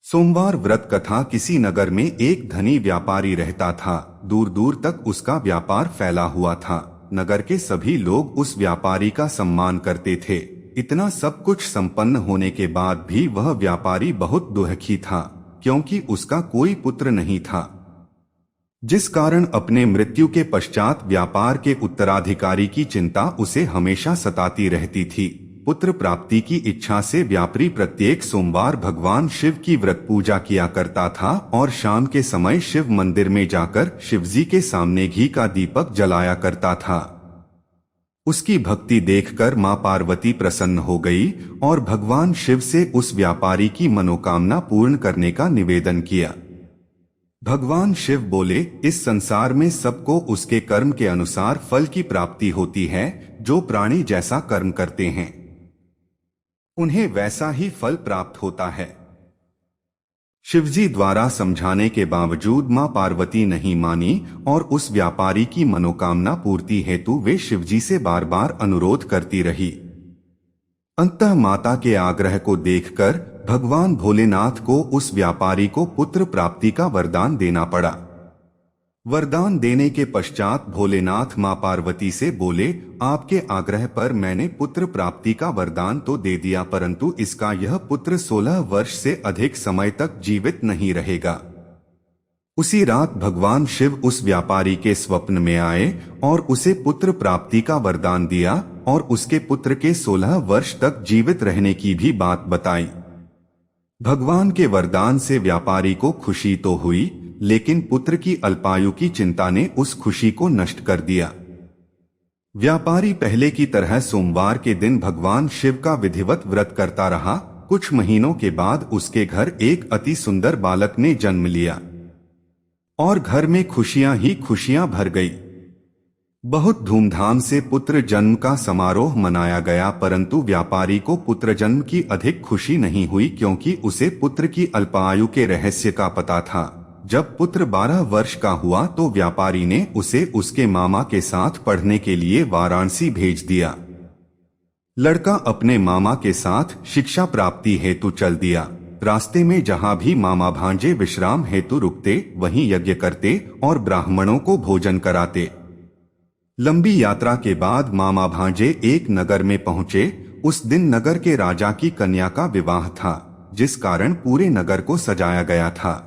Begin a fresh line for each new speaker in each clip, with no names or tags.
सोमवार व्रत कथा। किसी नगर में एक धनी व्यापारी रहता था। दूर दूर तक उसका व्यापार फैला हुआ था। नगर के सभी लोग उस व्यापारी का सम्मान करते थे। इतना सब कुछ संपन्न होने के बाद भी वह व्यापारी बहुत दुखी था, क्योंकि उसका कोई पुत्र नहीं था, जिस कारण अपने मृत्यु के पश्चात व्यापार के उत्तराधिकारी की चिंता उसे हमेशा सताती रहती थी। पुत्र प्राप्ति की इच्छा से व्यापारी प्रत्येक सोमवार भगवान शिव की व्रत पूजा किया करता था और शाम के समय शिव मंदिर में जाकर शिवजी के सामने घी का दीपक जलाया करता था। उसकी भक्ति देखकर मां पार्वती प्रसन्न हो गई और भगवान शिव से उस व्यापारी की मनोकामना पूर्ण करने का निवेदन किया। भगवान शिव बोले, इस संसार में सबको उसके कर्म के अनुसार फल की प्राप्ति होती है। जो प्राणी जैसा कर्म करते हैं उन्हें वैसा ही फल प्राप्त होता है। शिवजी द्वारा समझाने के बावजूद मां पार्वती नहीं मानी और उस व्यापारी की मनोकामना पूर्ति हेतु वे शिवजी से बार बार अनुरोध करती रही। अंततः माता के आग्रह को देखकर भगवान भोलेनाथ को उस व्यापारी को पुत्र प्राप्ति का वरदान देना पड़ा। वरदान देने के पश्चात भोलेनाथ मां पार्वती से बोले, आपके आग्रह पर मैंने पुत्र प्राप्ति का वरदान तो दे दिया, परंतु इसका यह पुत्र 16 वर्ष से अधिक समय तक जीवित नहीं रहेगा। उसी रात भगवान शिव उस व्यापारी के स्वप्न में आए और उसे पुत्र प्राप्ति का वरदान दिया और उसके पुत्र के 16 वर्ष तक जीवित रहने की भी बात बताई। भगवान के वरदान से व्यापारी को खुशी तो हुई, लेकिन पुत्र की अल्पायु की चिंता ने उस खुशी को नष्ट कर दिया। व्यापारी पहले की तरह सोमवार के दिन भगवान शिव का विधिवत व्रत करता रहा। कुछ महीनों के बाद उसके घर एक अति सुंदर बालक ने जन्म लिया और घर में खुशियां ही खुशियां भर गई। बहुत धूमधाम से पुत्र जन्म का समारोह मनाया गया, परंतु व्यापारी को पुत्र जन्म की अधिक खुशी नहीं हुई, क्योंकि उसे पुत्र की अल्पायु के रहस्य का पता था। जब पुत्र 12 वर्ष का हुआ तो व्यापारी ने उसे उसके मामा के साथ पढ़ने के लिए वाराणसी भेज दिया। लड़का अपने मामा के साथ शिक्षा प्राप्ति हेतु चल दिया। रास्ते में जहाँ भी मामा भांजे विश्राम हेतु रुकते, वहीं यज्ञ करते और ब्राह्मणों को भोजन कराते। लंबी यात्रा के बाद मामा भांजे एक नगर में पहुंचे। उस दिन नगर के राजा की कन्या का विवाह था, जिस कारण पूरे नगर को सजाया गया था।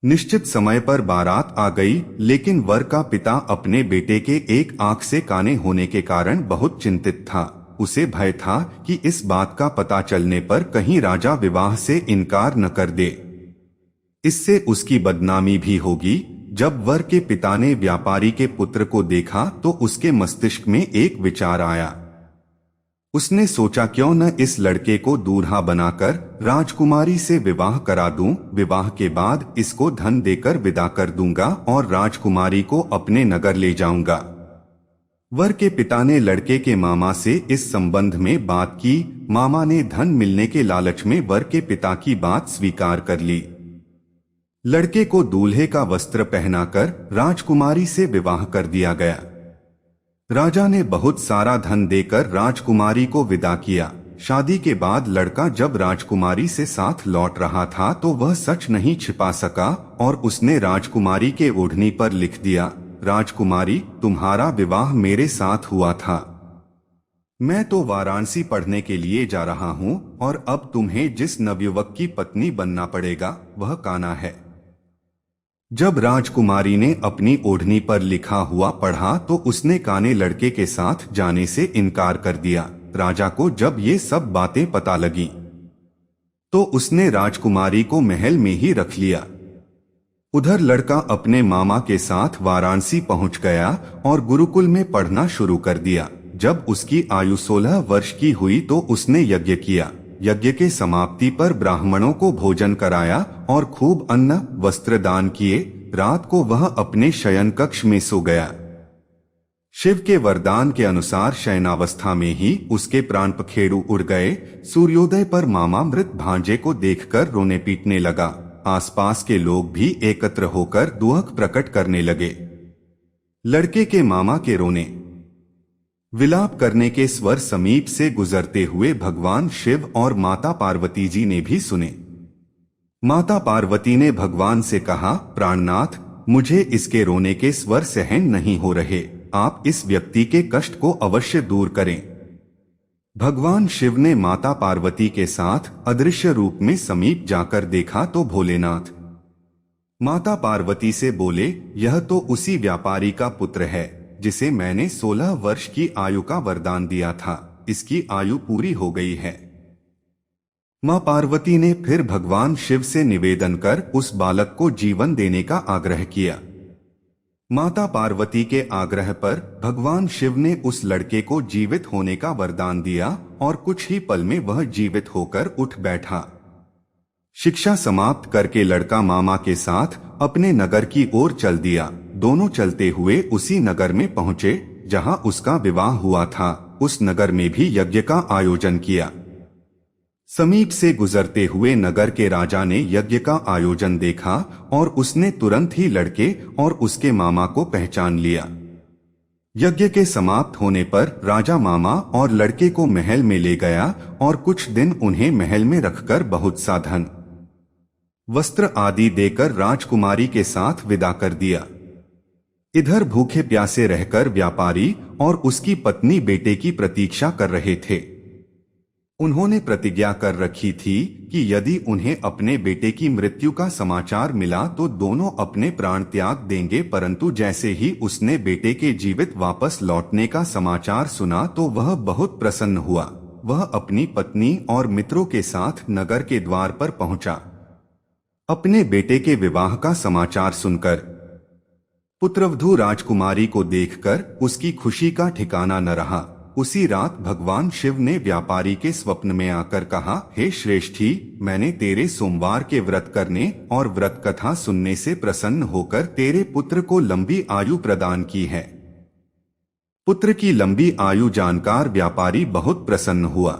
निश्चित समय पर बारात आ गई, लेकिन वर का पिता अपने बेटे के एक आंख से काने होने के कारण बहुत चिंतित था। उसे भय था कि इस बात का पता चलने पर कहीं राजा विवाह से इनकार न कर दे, इससे उसकी बदनामी भी होगी। जब वर के पिता ने व्यापारी के पुत्र को देखा तो उसके मस्तिष्क में एक विचार आया। उसने सोचा, क्यों न इस लड़के को दूल्हा बनाकर राजकुमारी से विवाह करा दूं। विवाह के बाद इसको धन देकर विदा कर दूंगा और राजकुमारी को अपने नगर ले जाऊंगा। वर के पिता ने लड़के के मामा से इस संबंध में बात की। मामा ने धन मिलने के लालच में वर के पिता की बात स्वीकार कर ली। लड़के को दूल्हे का वस्त्र पहनाकर राजकुमारी से विवाह कर दिया गया। राजा ने बहुत सारा धन देकर राजकुमारी को विदा किया। शादी के बाद लड़का जब राजकुमारी से साथ लौट रहा था तो वह सच नहीं छिपा सका और उसने राजकुमारी के ओढ़नी पर लिख दिया, राजकुमारी, तुम्हारा विवाह मेरे साथ हुआ था। मैं तो वाराणसी पढ़ने के लिए जा रहा हूँ और अब तुम्हें जिस नवयुवक की पत्नी बनना पड़ेगा वह कान्हा है। जब राजकुमारी ने अपनी ओढ़नी पर लिखा हुआ पढ़ा तो उसने काने लड़के के साथ जाने से इनकार कर दिया। राजा को जब ये सब बातें पता लगी तो उसने राजकुमारी को महल में ही रख लिया। उधर लड़का अपने मामा के साथ वाराणसी पहुंच गया और गुरुकुल में पढ़ना शुरू कर दिया। जब उसकी आयु 16 वर्ष की हुई तो उसने यज्ञ किया। यज्ञ के समाप्ति पर ब्राह्मणों को भोजन कराया और खूब अन्न वस्त्र दान किए। रात को वह अपने शयन कक्ष में सो गया। शिव के वरदान के अनुसार शयनावस्था में ही उसके प्राण पखेरु उड़ गए। सूर्योदय पर मामा मृत भांजे को देखकर रोने पीटने लगा। आसपास के लोग भी एकत्र होकर दुख प्रकट करने लगे। लड़के के मामा के रोने विलाप करने के स्वर समीप से गुजरते हुए भगवान शिव और माता पार्वती जी ने भी सुने। माता पार्वती ने भगवान से कहा, प्राणनाथ, मुझे इसके रोने के स्वर सहन नहीं हो रहे, आप इस व्यक्ति के कष्ट को अवश्य दूर करें। भगवान शिव ने माता पार्वती के साथ अदृश्य रूप में समीप जाकर देखा तो भोलेनाथ माता पार्वती से बोले, यह तो उसी व्यापारी का पुत्र है जिसे मैंने 16 वर्ष की आयु का वरदान दिया था, इसकी आयु पूरी हो गई है। मां पार्वती ने फिर भगवान शिव से निवेदन कर उस बालक को जीवन देने का आग्रह किया। माता पार्वती के आग्रह पर भगवान शिव ने उस लड़के को जीवित होने का वरदान दिया और कुछ ही पल में वह जीवित होकर उठ बैठा। शिक्षा समाप्त करके लड़का मामा के साथ अपने नगर की ओर चल दिया। दोनों चलते हुए उसी नगर में पहुंचे जहां उसका विवाह हुआ था। उस नगर में भी यज्ञ का आयोजन किया। समीप से गुजरते हुए नगर के राजा ने यज्ञ का आयोजन देखा और उसने तुरंत ही लड़के और उसके मामा को पहचान लिया। यज्ञ के समाप्त होने पर राजा मामा और लड़के को महल में ले गया और कुछ दिन उन्हें महल में रखकर बहुत सा धन, वस्त्र आदि देकर राजकुमारी के साथ विदा कर दिया। इधर भूखे प्यासे रहकर व्यापारी और उसकी पत्नी बेटे की प्रतीक्षा कर रहे थे। उन्होंने प्रतिज्ञा कर रखी थी कि यदि उन्हें अपने बेटे की मृत्यु का समाचार मिला तो दोनों अपने प्राण त्याग देंगे, परंतु जैसे ही उसने बेटे के जीवित वापस लौटने का समाचार सुना तो वह बहुत प्रसन्न हुआ। वह अपनी पत्नी और मित्रों के साथ नगर के द्वार पर पहुंचा। अपने बेटे के विवाह का समाचार सुनकर पुत्रवधू राजकुमारी को देखकर उसकी खुशी का ठिकाना न रहा। उसी रात भगवान शिव ने व्यापारी के स्वप्न में आकर कहा, हे श्रेष्ठी, मैंने तेरे सोमवार के व्रत करने और व्रत कथा सुनने से प्रसन्न होकर तेरे पुत्र को लंबी आयु प्रदान की है। पुत्र की लंबी आयु जानकर व्यापारी बहुत प्रसन्न हुआ।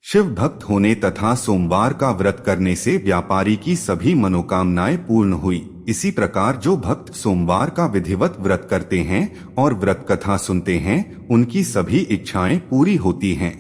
शिव भक्त होने तथा सोमवार का व्रत करने से व्यापारी की सभी मनोकामनाएं पूर्ण हुई। इसी प्रकार जो भक्त सोमवार का विधिवत व्रत करते हैं और व्रत कथा सुनते हैं, उनकी सभी इच्छाएं पूरी होती हैं।